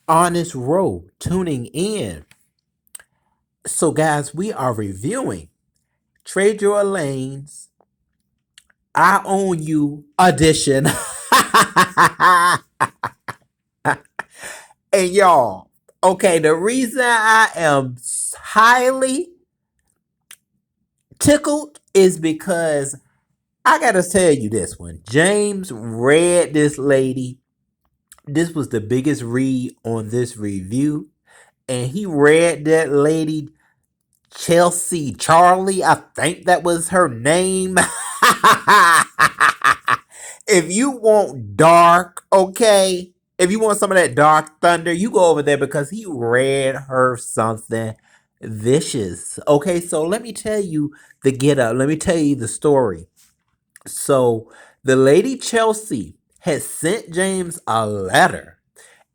Honest Row tuning in. So, guys, we are reviewing TreZur Lane's I Own You edition. And y'all, okay, the reason I am highly tickled is because I gotta tell you this one. James read this lady. This was the biggest read on this review. And he read that lady Chelsea Charlie. I think that was her name. If you want dark, okay. If you want some of that dark thunder, you go over there because he read her something vicious. Okay, so let me tell you the get up. Let me tell you the story. So the lady Chelsea had sent James a letter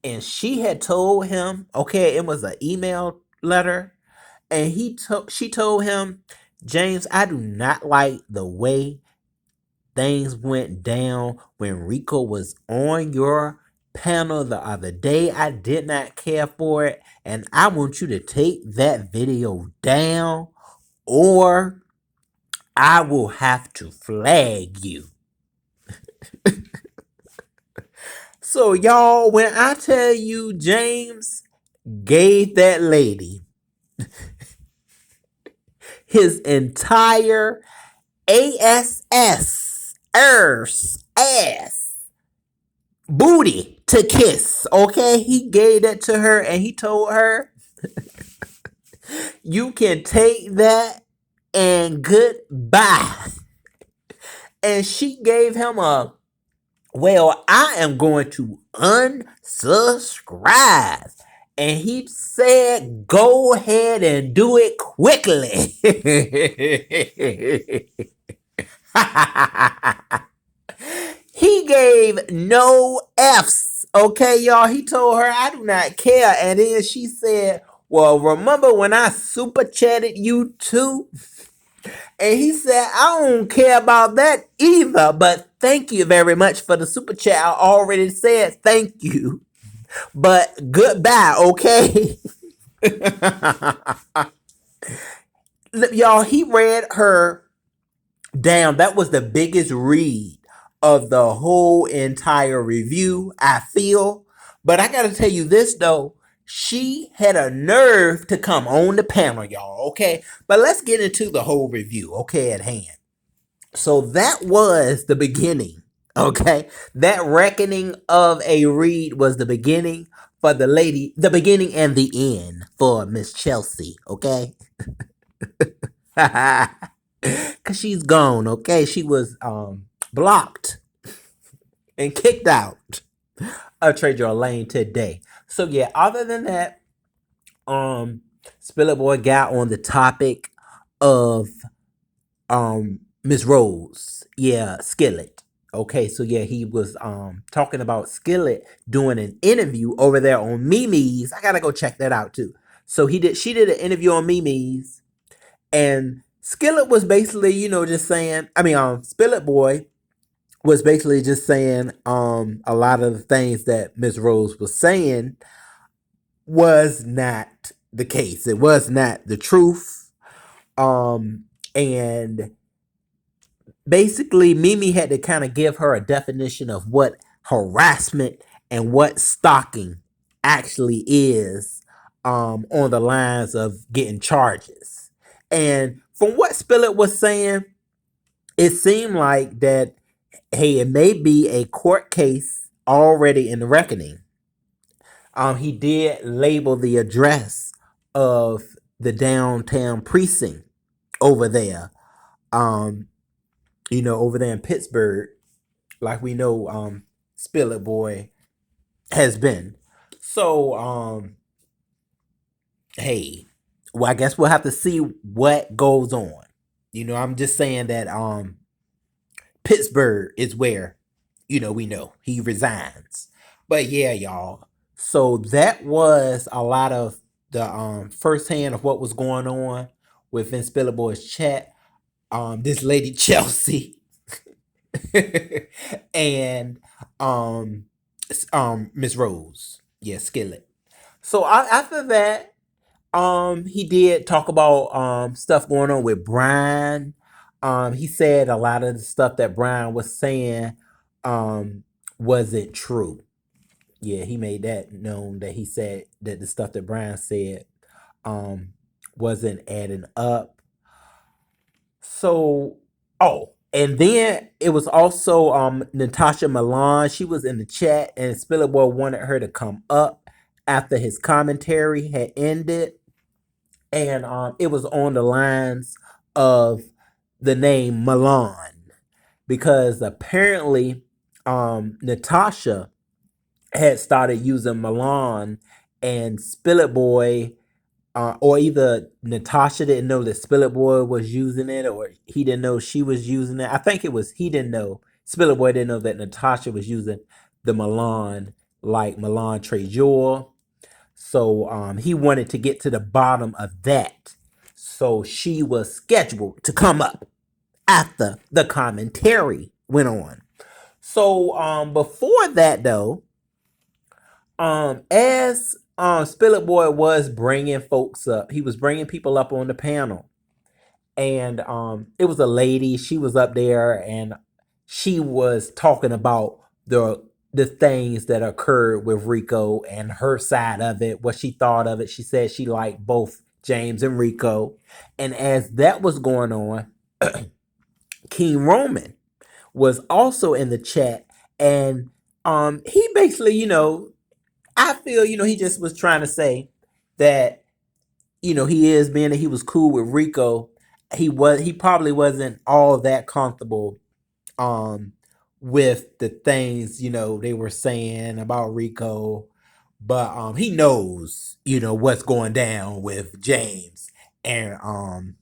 and she had told him, okay, it was an email letter, and she told him, James, I do not like the way things went down when Rico was on your panel the other day. I did not care for it, and I want you to take that video down, or I will have to flag you. So, y'all, when I tell you James gave that lady his entire ass booty to kiss, okay? He gave that to her and he told her, you can take that and goodbye. And she gave him a, well, I am going to unsubscribe. And he said, go ahead and do it quickly. He gave no F's. Okay, y'all. He told her, I do not care. And then she said, well, remember when I super chatted you too? And he said, I don't care about that either. But thank you very much for the super chat. I already said thank you. But goodbye, okay? Y'all, he read her down. That was the biggest read of the whole entire review, I feel. But I gotta tell you this though. She had a nerve to come on the panel, y'all, okay? But let's get into the whole review, okay, at hand. So that was the beginning, okay? That reckoning of a read was the beginning for the lady, the beginning and the end for Miss Chelsea, okay? Cause she's gone, okay? She was blocked and kicked out of TreZur Lane today. So yeah, other than that, Spiller Boy got on the topic of Miss Rose. Yeah, Skillet. Okay, so yeah, he was talking about Skillet doing an interview over there on Mimi's. I gotta go check that out too. So she did an interview on Mimi's, and Skillet was basically, just saying, Spillet Boy was basically just saying a lot of the things that Miss Rose was saying was not the case. It was not the truth. And basically Mimi had to kind of give her a definition of what harassment and what stalking actually is, on the lines of getting charges. And from what Spillet was saying, it seemed like that, hey, it may be a court case already in the reckoning. He did label the address of the downtown precinct over there. Um, over there in Pittsburgh, like we know, Spillet Boy has been. So, hey, well, I guess we'll have to see what goes on. I'm just saying that Pittsburgh is where, we know he resigns. But yeah, y'all. So that was a lot of the firsthand of what was going on within Spiller Boy's chat. This lady Chelsea and Miss Rose. Yeah, Skillet. So after that, he did talk about stuff going on with Brian. He said a lot of the stuff that Brian was saying wasn't true. Yeah, he made that known that he said that the stuff that Brian said um wasn't adding up. So, oh, and then it was also Natasha Milan. She was in the chat, and Spillerboy wanted her to come up after his commentary had ended, and it was on the lines of the name Milan because apparently Natasha had started using Milan, and Spillet Boy, or either Natasha didn't know that Spillet Boy was using it, or he didn't know she was using it. I think it was he didn't know. Spillet Boy didn't know that Natasha was using the Milan, like Milan TreZur. So he wanted to get to the bottom of that. So she was scheduled to come up after the commentary went on. So before that though, as Spillet Boy was bringing folks up, he was bringing people up on the panel, and it was a lady. She was up there, and she was talking about the things that occurred with Rico and her side of it, what she thought of it. She said she liked both James and Rico, and as that was going on, King Roman was also in the chat, and he basically, I feel, he just was trying to say that, he is being that he was cool with Rico. He probably wasn't all that comfortable um with the things, they were saying about Rico. But he knows, what's going down with James and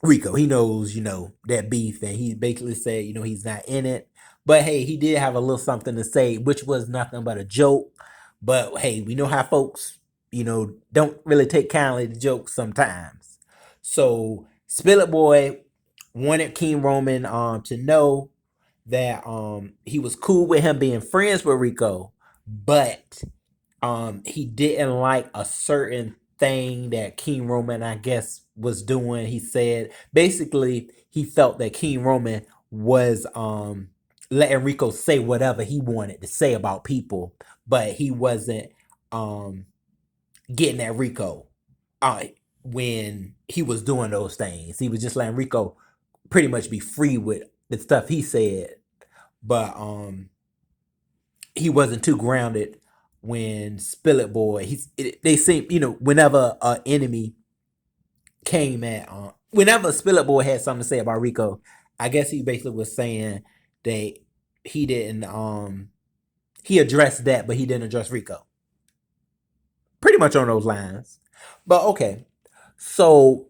Rico. He knows, that beef, and he basically said, he's not in it. But hey, he did have a little something to say, which was nothing but a joke. But hey, we know how folks, don't really take kindly to jokes sometimes. So Spillet Boy wanted King Roman to know that he was cool with him being friends with Rico, but he didn't like a certain thing that King Roman, I guess, was doing. He said basically he felt that King Roman was letting Rico say whatever he wanted to say about people, but he wasn't um getting at Rico uh when he was doing those things. He was just letting Rico pretty much be free with the stuff he said, but he wasn't too grounded when Spillet Boy. They seem, whenever an enemy came at whenever Spillet Boy had something to say about Rico, I guess he basically was saying that he didn't he addressed that, but he didn't address Rico. Pretty much on those lines. But okay. So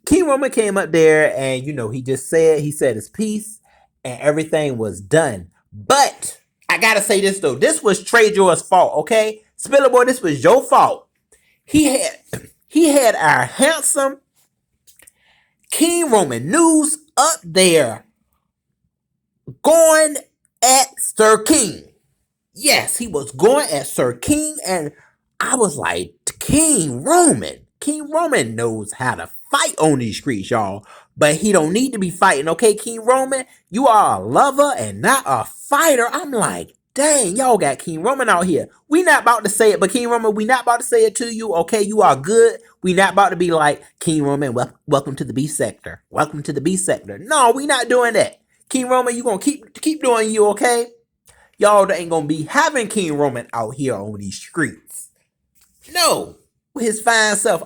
King Roman came up there, and he said his piece, and everything was done. But I gotta say this though, this was TreZur's fault, okay? Spiller Boy, this was your fault. He had our handsome King Roman News up there going at Sir King. Yes, he was going at Sir King, and I was like, King Roman. King Roman knows how to fight on these streets, y'all. But he don't need to be fighting, okay, King Roman? You are a lover and not a fighter. I'm like, dang, y'all got King Roman out here. We not about to say it, but King Roman, we not about to say it to you, okay? You are good. We not about to be like, King Roman, welcome to the B sector. Welcome to the B sector. No, we not doing that. King Roman, you gonna keep doing you, okay? Y'all ain't gonna be having King Roman out here on these streets. No, his fine self.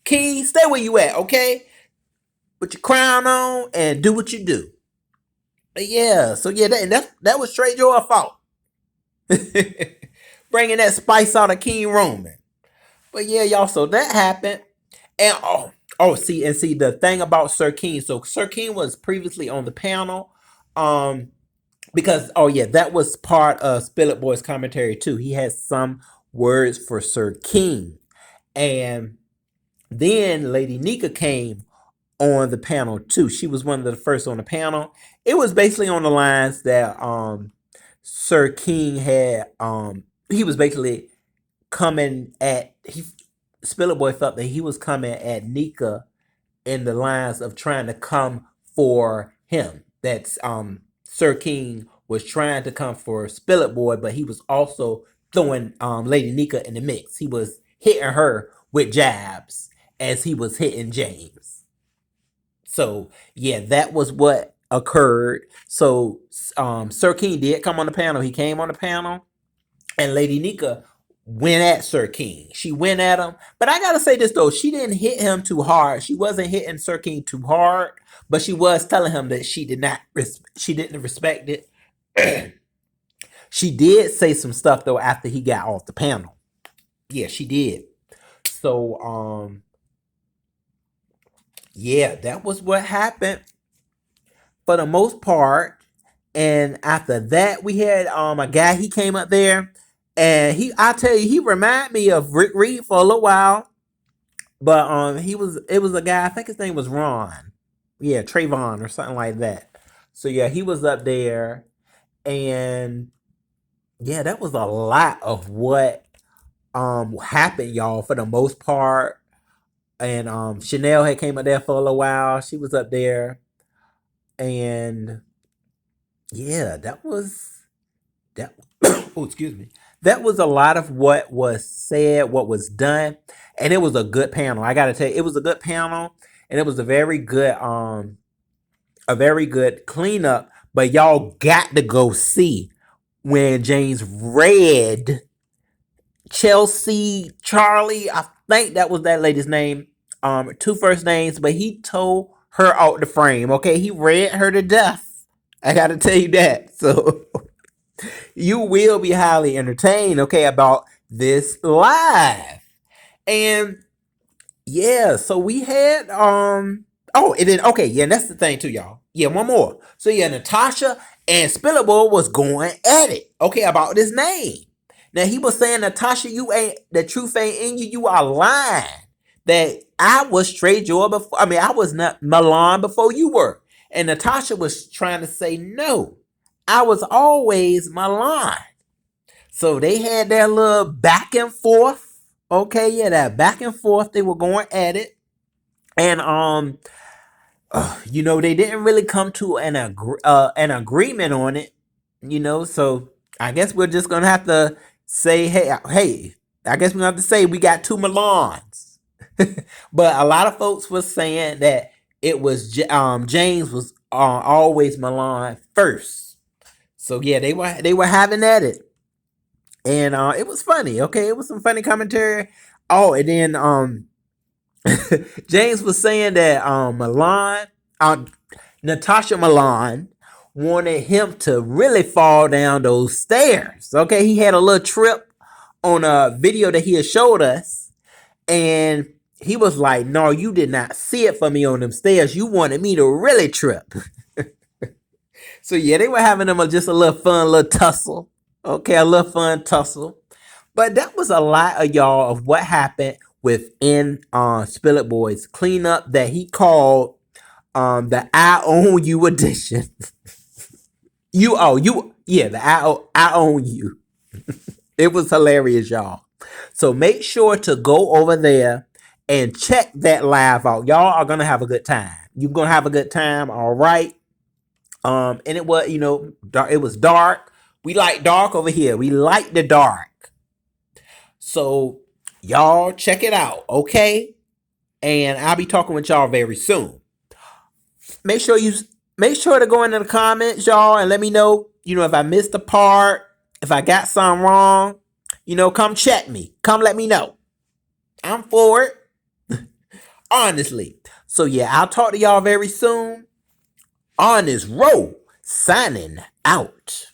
King, stay where you at, okay? Put your crown on and do what you do. But yeah, so yeah, that was straight your fault. Bringing that spice out of King Roman. But yeah, y'all, so that happened. And see the thing about Sir King. So Sir King was previously on the panel. Because that was part of Spillet Boy's commentary too. He had some words for Sir King. And then Lady Nika came on the panel too. She was one of the first on the panel. It was basically on the lines that Sir King had he was basically coming at Spiller Boy felt that he was coming at Nika in the lines of trying to come for him. That's Sir King was trying to come for Spillet Boy, but he was also throwing Lady Nika in the mix. He was hitting her with jabs as he was hitting James. So yeah, that was what occurred. So Sir King did come on the panel. He came on the panel, and Lady Nika went at Sir King. She went at him. But I gotta say this though, she didn't hit him too hard. She wasn't hitting Sir King too hard, but she was telling him that she didn't respect it. She did say some stuff though after he got off the panel. Yeah, she did. So yeah, that was what happened for the most part. And after that, we had a guy. He came up there, and I tell you, he reminded me of Rick Reed for a little while. But it was a guy. I think his name was Ron. Yeah, Trayvon or something like that. So yeah, he was up there, and yeah, that was a lot of what happened, y'all, for the most part. And Chanel had came up there for a little while. She was up there, and yeah, that. Oh, excuse me. That was a lot of what was said, what was done, and it was a good panel. I gotta tell you, it was a good panel, and it was a very good cleanup. But y'all got to go see when James read Chelsea Charlie. I think that was that lady's name. Two first names, but he told her out the frame. Okay, he read her to death. I gotta tell you that. So you will be highly entertained, okay, about this live. And yeah, so we had oh, and then okay, yeah, and that's the thing too, y'all. Yeah, one more. So yeah, Natasha and Spillable was going at it, okay, about this name. Now he was saying, Natasha, you ain't the truth ain't in you, you are lying. That I was TreZur before, I mean, I was not Milan before you were. And Natasha was trying to say, no, I was always Milan. So they had their little back and forth. Okay, yeah, that back and forth. They were going at it. And they didn't really come to an agreement on it. So I guess we're just gonna have to say, hey, I guess we're gonna have to say we got two Milans. But a lot of folks were saying that it was James was always Milan first. So yeah, they were having at it. And it was funny. Okay, it was some funny commentary. Oh, and then James was saying that Natasha Milan wanted him to really fall down those stairs. Okay, he had a little trip on a video that he had showed us, and he was like, "No, you did not see it for me on them stairs. You wanted me to really trip." So yeah, they were having them just a little fun, little tussle. Okay, a little fun tussle. But that was a lot of y'all of what happened within Spill It Boys cleanup that he called the I Own You edition. The I Own You. It was hilarious, y'all. So make sure to go over there and check that live out. Y'all are gonna have a good time. You're gonna have a good time, all right. And it was, dark, it was dark. We like dark over here. We like the dark. So y'all check it out, okay? And I'll be talking with y'all very soon. Make sure to go into the comments, y'all, and let me know, if I missed a part, if I got something wrong, come check me. Come let me know. I'm for it. Honestly. So yeah, I'll talk to y'all very soon. On this road, signing out.